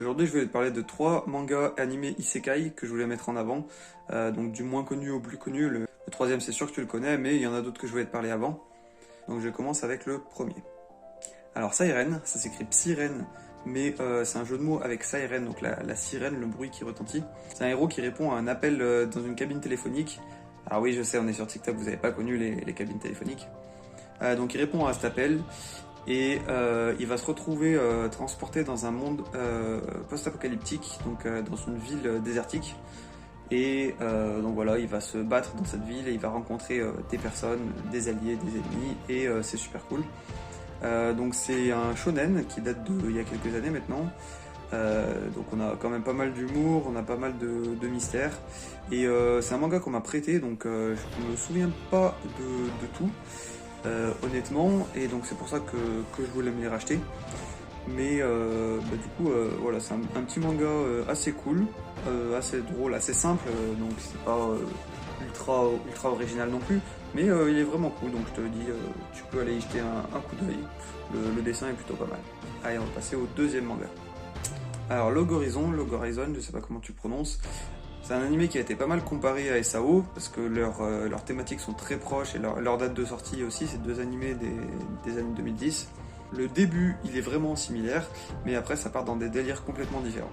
Aujourd'hui, je voulais te parler de 3 mangas animés isekai que je voulais mettre en avant. Donc du moins connu au plus connu. Le troisième, c'est sûr que tu le connais, mais il y en a d'autres que je voulais te parler avant. Donc je commence avec le premier. Alors Siren, ça s'écrit Psyren, mais c'est un jeu de mots avec Siren, donc la sirène, le bruit qui retentit. C'est un héros qui répond à un appel dans une cabine téléphonique. Alors oui, je sais, on est sur TikTok, vous n'avez pas connu les cabines téléphoniques. Donc il répond à cet appel et il va se retrouver transporté dans un monde post-apocalyptique, donc dans une ville désertique. Et donc voilà, il va se battre dans cette ville et il va rencontrer des personnes, des alliés, des ennemis, et c'est super cool. Donc c'est un shonen qui date il y a quelques années maintenant. Donc on a quand même pas mal d'humour, on a pas mal de mystères. Et c'est un manga qu'on m'a prêté, donc je me souviens pas de tout, honnêtement. Et donc c'est pour ça que je voulais me les racheter. Mais du coup, voilà, c'est un petit manga assez cool, assez drôle, assez simple. Donc c'est pas ultra original non plus. Mais il est vraiment cool, donc je te dis, tu peux aller y jeter un coup d'œil. Le dessin est plutôt pas mal. Allez, on va passer au deuxième manga. Alors Log Horizon, je sais pas comment tu prononces. C'est un animé qui a été pas mal comparé à SAO, parce que leurs thématiques sont très proches et leur date de sortie aussi, c'est deux animés des années 2010. Le début, il est vraiment similaire, mais après ça part dans des délires complètement différents.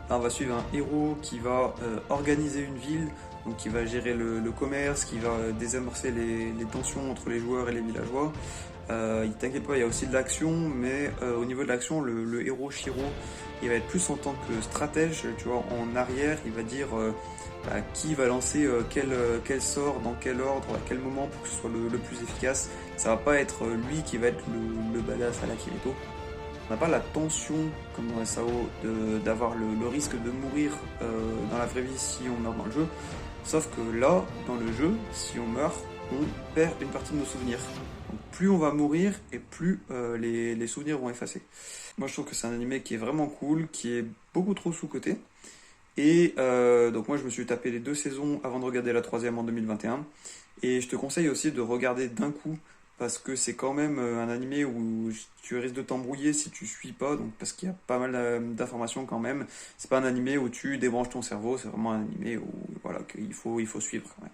Là, on va suivre un héros qui va organiser une ville, donc qui va gérer le commerce, qui va désamorcer les tensions entre les joueurs et les villageois. T'inquiète pas, il y a aussi de l'action, mais au niveau de l'action, le héros Shiro, il va être plus en tant que stratège, tu vois, en arrière, il va dire qui va lancer quel sort, dans quel ordre, à quel moment pour que ce soit le plus efficace. Ça va pas être lui qui va être le badass à la Kirito. On n'a pas la tension, comme dans SAO, d'avoir le risque de mourir dans la vraie vie si on meurt dans le jeu. Sauf que là, dans le jeu, si on meurt, on perd une partie de nos souvenirs. Donc plus on va mourir et plus les souvenirs vont effacer. Moi je trouve que c'est un animé qui est vraiment cool, qui est beaucoup trop sous-coté. Et donc moi je me suis tapé les 2 saisons avant de regarder la troisième en 2021. Et je te conseille aussi de regarder d'un coup, parce que c'est quand même un animé où tu risques de t'embrouiller si tu suis pas, donc parce qu'il y a pas mal d'informations quand même. C'est pas un animé où tu débranches ton cerveau, c'est vraiment un animé où voilà, il faut suivre quand même.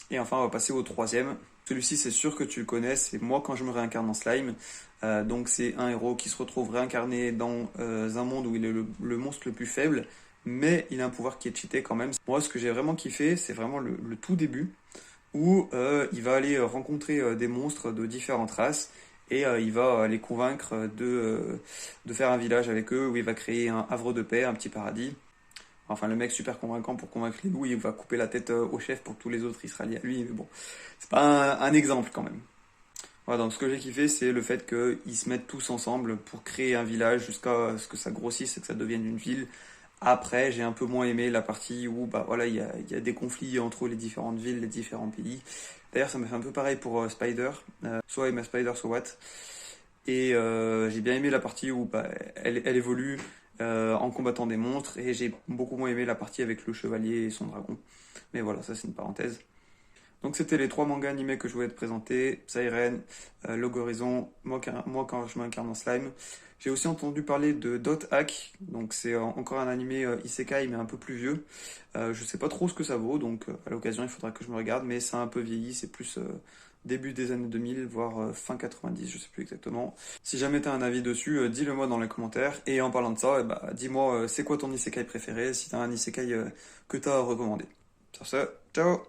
Et enfin, on va passer au troisième. Celui-ci, c'est sûr que tu le connais, c'est Moi quand je me réincarne en slime. Donc c'est un héros qui se retrouve réincarné dans un monde où il est le monstre le plus faible, mais il a un pouvoir qui est cheaté quand même. Moi, ce que j'ai vraiment kiffé, c'est vraiment le tout début, où il va aller rencontrer des monstres de différentes races, et il va les convaincre de faire un village avec eux, où il va créer un havre de paix, un petit paradis. Enfin, le mec super convaincant pour convaincre les loups, il va couper la tête au chef pour que tous les autres ils se rallient à lui, mais bon, c'est pas un exemple quand même. Voilà, donc ce que j'ai kiffé, c'est le fait qu'ils se mettent tous ensemble pour créer un village jusqu'à ce que ça grossisse et que ça devienne une ville. Après, j'ai un peu moins aimé la partie où bah voilà, il y a des conflits entre les différentes villes, les différents pays. D'ailleurs, ça m'a fait un peu pareil pour Spider, soit Emma Spider, soit What. Et j'ai bien aimé la partie où bah, elle évolue en combattant des monstres, et j'ai beaucoup moins aimé la partie avec le chevalier et son dragon. Mais voilà, ça c'est une parenthèse. Donc c'était les 3 mangas animés que je voulais te présenter, Siren, Log Horizon, moi quand je m'incarne en slime. J'ai aussi entendu parler de Dot Hack, donc c'est encore un animé isekai mais un peu plus vieux. Je sais pas trop ce que ça vaut, donc à l'occasion il faudra que je me regarde, mais c'est un peu vieilli, c'est plus début des années 2000, voire fin 90, je sais plus exactement. Si jamais t'as un avis dessus, dis-le moi dans les commentaires. Et en parlant de ça, dis-moi c'est quoi ton isekai préféré, si t'as un isekai que t'as à recommander. Sur ce, ciao!